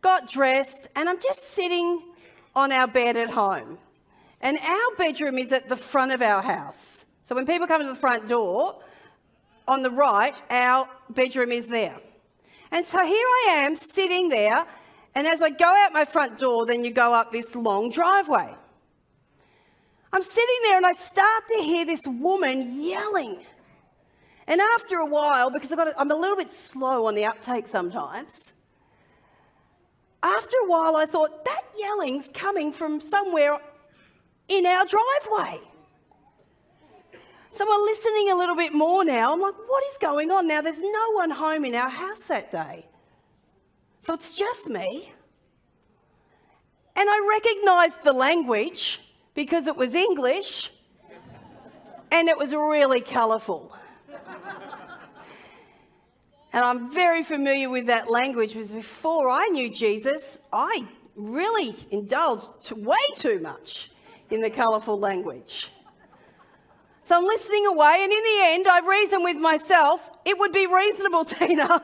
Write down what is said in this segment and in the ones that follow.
got dressed, and I'm just sitting on our bed at home. And our bedroom is at the front of our house. So when people come to the front door, on the right, our bedroom is there. And so here I am sitting there, and as I go out my front door, then you go up this long driveway. I'm sitting there and I start to hear this woman yelling. And after a while, because I'm a little bit slow on the uptake sometimes, after a while I thought, that yelling's coming from somewhere in our driveway. So I'm listening a little bit more now. I'm like, what is going on now? There's no one home in our house that day. So it's just me. And I recognised the language because it was English and it was really colourful. And I'm very familiar with that language because before I knew Jesus, I really indulged way too much in the colourful language. So I'm listening away, and in the end, I reason with myself, it would be reasonable, Tina,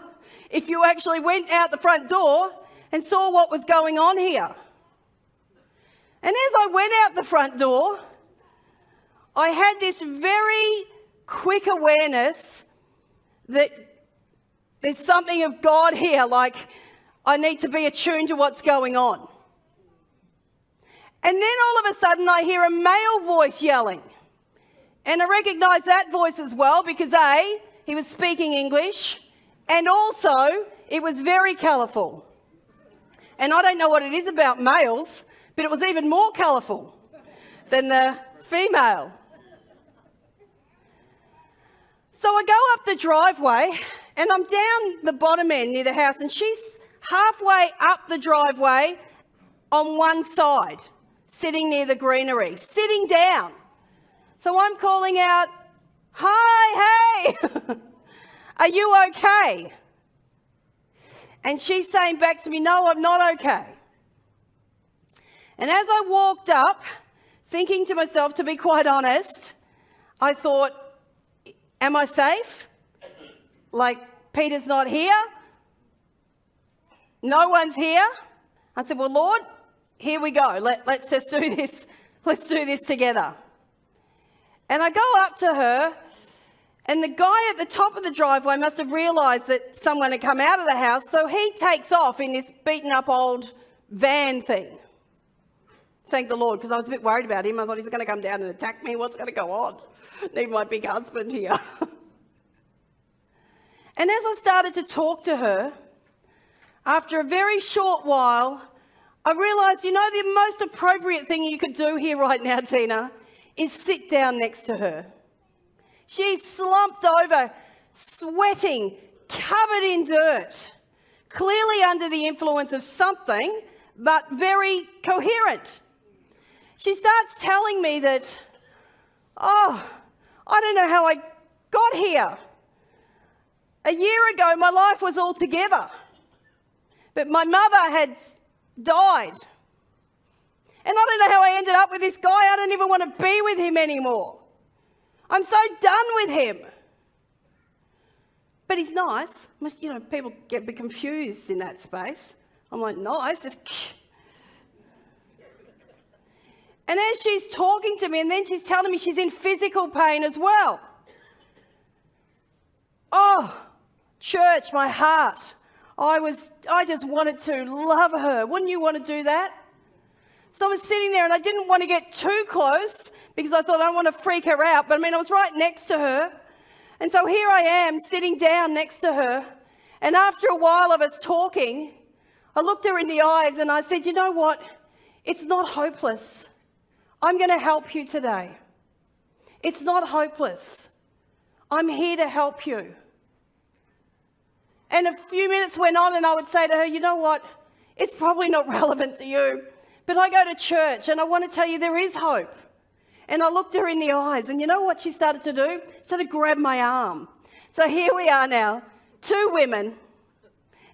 if you actually went out the front door and saw what was going on here. And as I went out the front door, I had this very quick awareness that there's something of God here, like I need to be attuned to what's going on. And then all of a sudden I hear a male voice yelling. And I recognise that voice as well because A, he was speaking English, and also it was very colourful. And I don't know what it is about males, but it was even more colourful than the female. So I go up the driveway and I'm down the bottom end near the house, and she's halfway up the driveway on one side, sitting near the greenery, sitting down. So I'm calling out, "Hi, hey, are you okay?" And she's saying back to me, "No, I'm not okay." And as I walked up, thinking to myself, to be quite honest, I thought, am I safe? Like, Peter's not here? No one's here? I said, well, Lord, here we go. Let's just do this. Let's do this together. And I go up to her, and the guy at the top of the driveway must have realised that someone had come out of the house, so he takes off in this beaten-up old van thing. Thank the Lord, because I was a bit worried about him. I thought, he's going to come down and attack me. What's going to go on? Need my big husband here. And as I started to talk to her, after a very short while, I realised, the most appropriate thing you could do here right now, Tina, is sit down next to her. She's slumped over, sweating, covered in dirt, clearly under the influence of something, but very coherent. She starts telling me that, I don't know how I got here. A year ago, my life was all together, but my mother had died. And I don't know how I ended up with this guy. I don't even want to be with him anymore. I'm so done with him. But he's nice. People get a bit confused in that space. I'm like, nice, just... And as she's talking to me, and then she's telling me she's in physical pain as well. Oh, church, my heart. I just wanted to love her. Wouldn't you want to do that? So I was sitting there, and I didn't want to get too close because I thought I don't want to freak her out. But I was right next to her. And so here I am sitting down next to her. And after a while of us talking, I looked her in the eyes and I said, you know what? It's not hopeless. I'm going to help you today. It's not hopeless. I'm here to help you. And a few minutes went on and I would say to her, you know what? It's probably not relevant to you, but I go to church and I want to tell you there is hope. And I looked her in the eyes, and you know what she started to do? She started to grab my arm. So here we are now, two women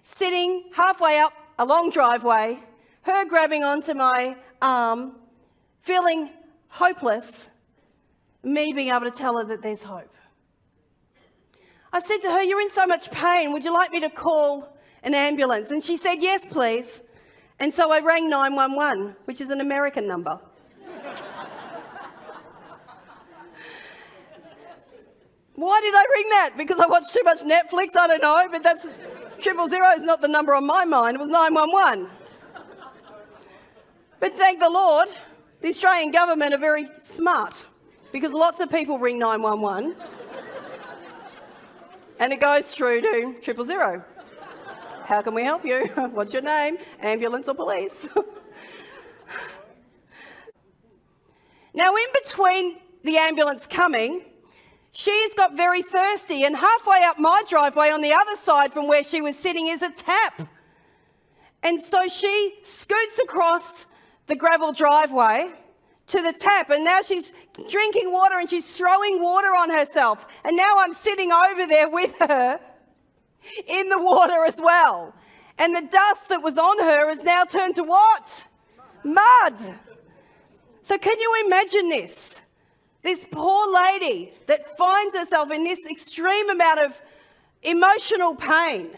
sitting halfway up a long driveway, her grabbing onto my arm, feeling hopeless, me being able to tell her that there's hope. I said to her, you're in so much pain, would you like me to call an ambulance? And she said, yes, please. And so I rang 911, which is an American number. Why did I ring that? Because I watched too much Netflix? I don't know, but that's 000 is not the number on my mind. It was 911. But thank the Lord, the Australian government are very smart, because lots of people ring 911 and it goes through to 000. How can we help you? What's your name? Ambulance or police? Now, in between the ambulance coming, she's got very thirsty, and halfway up my driveway on the other side from where she was sitting is a tap. And so she scoots across the gravel driveway to the tap, and now she's drinking water and she's throwing water on herself. And now I'm sitting over there with her in the water as well. And the dust that was on her has now turned to what? Mud. So can you imagine this? This poor lady that finds herself in this extreme amount of emotional pain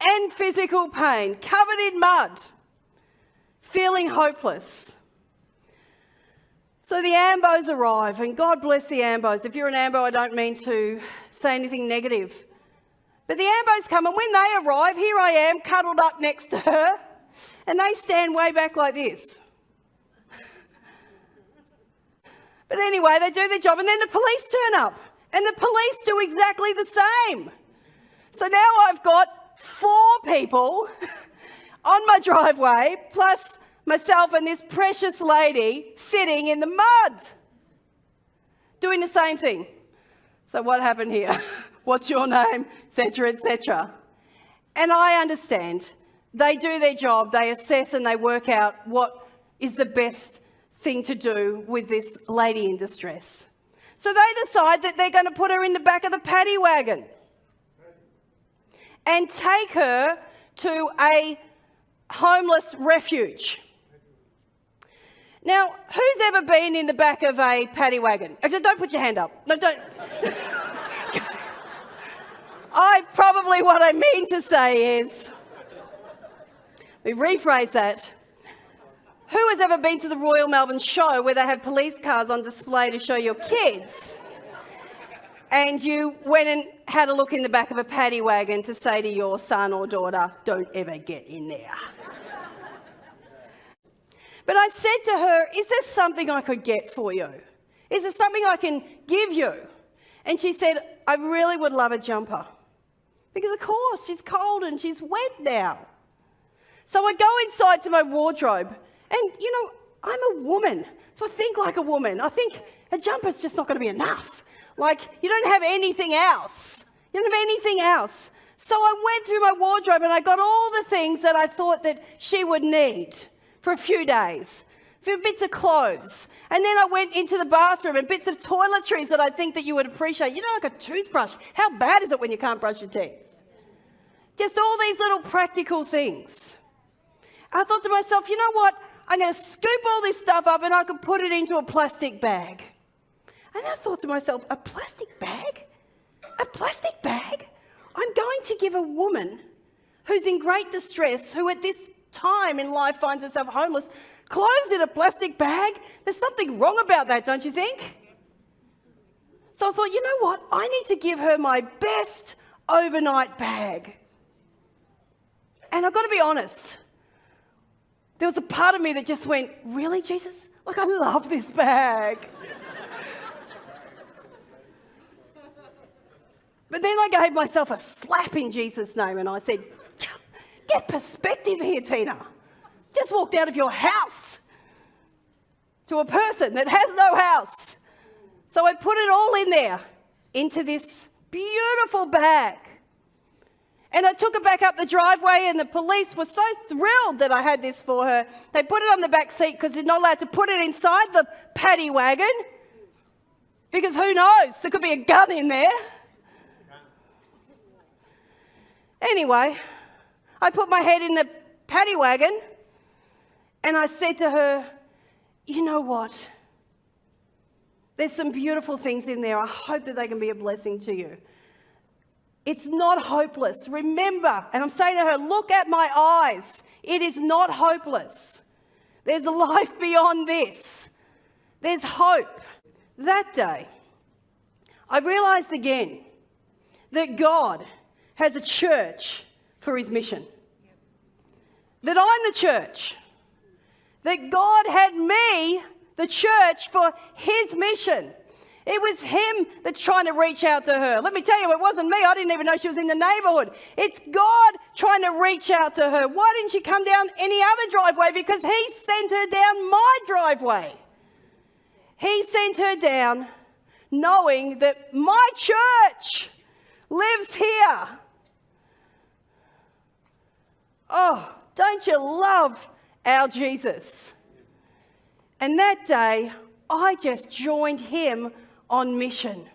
and physical pain, covered in mud, feeling hopeless. So the Ambos arrive, and God bless the Ambos. If you're an Ambo, I don't mean to say anything negative. But the Ambos come, and when they arrive, here I am cuddled up next to her, and they stand way back like this. But anyway, they do their job, and then the police turn up, and the police do exactly the same. So now I've got 4 people on my driveway, plus myself and this precious lady sitting in the mud, doing the same thing. So what happened here? What's your name? Etc., etc. And I understand. They do their job, they assess and they work out what is the best thing to do with this lady in distress. So they decide that they're going to put her in the back of the paddy wagon and take her to a homeless refuge. Now, who's ever been in the back of a paddy wagon? Actually, don't put your hand up. No, don't. What I mean to say is, we rephrase that. Who has ever been to the Royal Melbourne Show where they have police cars on display to show your kids? And you went and had a look in the back of a paddy wagon to say to your son or daughter, don't ever get in there. But I said to her, is there something I could get for you? Is there something I can give you? And she said, I really would love a jumper. Because of course, she's cold and she's wet now. So I go inside to my wardrobe and, I'm a woman. So I think like a woman. I think a jumper's just not going to be enough. Like, you don't have anything else. You don't have anything else. So I went through my wardrobe and I got all the things that I thought that she would need for a few days, a few bits of clothes. And then I went into the bathroom and bits of toiletries that I think that you would appreciate. Like a toothbrush. How bad is it when you can't brush your teeth? Just all these little practical things. I thought to myself, you know what? I'm going to scoop all this stuff up and I could put it into a plastic bag. And I thought to myself, a plastic bag? A plastic bag? I'm going to give a woman who's in great distress, who at this time in life finds herself homeless, clothes in a plastic bag? There's something wrong about that, don't you think? So I thought, you know what? I need to give her my best overnight bag. And I've got to be honest, there was a part of me that just went, really, Jesus? Like, I love this bag. But then I gave myself a slap in Jesus' name and I said, get perspective here, Tina. Just walked out of your house to a person that has no house. So I put it all in there, into this beautiful bag. And I took it back up the driveway and the police were so thrilled that I had this for her. They put it on the back seat because they're not allowed to put it inside the paddy wagon because who knows, there could be a gun in there. Anyway, I put my head in the paddy wagon and I said to her, you know what? There's some beautiful things in there. I hope that they can be a blessing to you. And I said to her, you know what? I'm going to give a woman who's in great distress, who at this time in life finds herself homeless, clothes in a plastic bag. And I thought, you know what? I need to give a woman who's in great distress, who at this time in life finds herself homeless, clothes in a plastic bag. And I thought, you know what? I need to give a woman my best overnight bag. And I've got to be honest, there was a part of me that just went, really, Jesus? Like, I love this bag. It's not hopeless. Remember, and I'm saying to her, look at my eyes. It is not hopeless. There's a life beyond this. There's hope. That day, I realized again that God has a church for his mission. That I'm the church. That God had me, the church, for his mission. It was him that's trying to reach out to her. Let me tell you, it wasn't me. I didn't even know she was in the neighbourhood. It's God trying to reach out to her. Why didn't she come down any other driveway? Because he sent her down my driveway. He sent her down knowing that my church lives here. Oh, don't you love our Jesus? And that day, I just joined him on mission.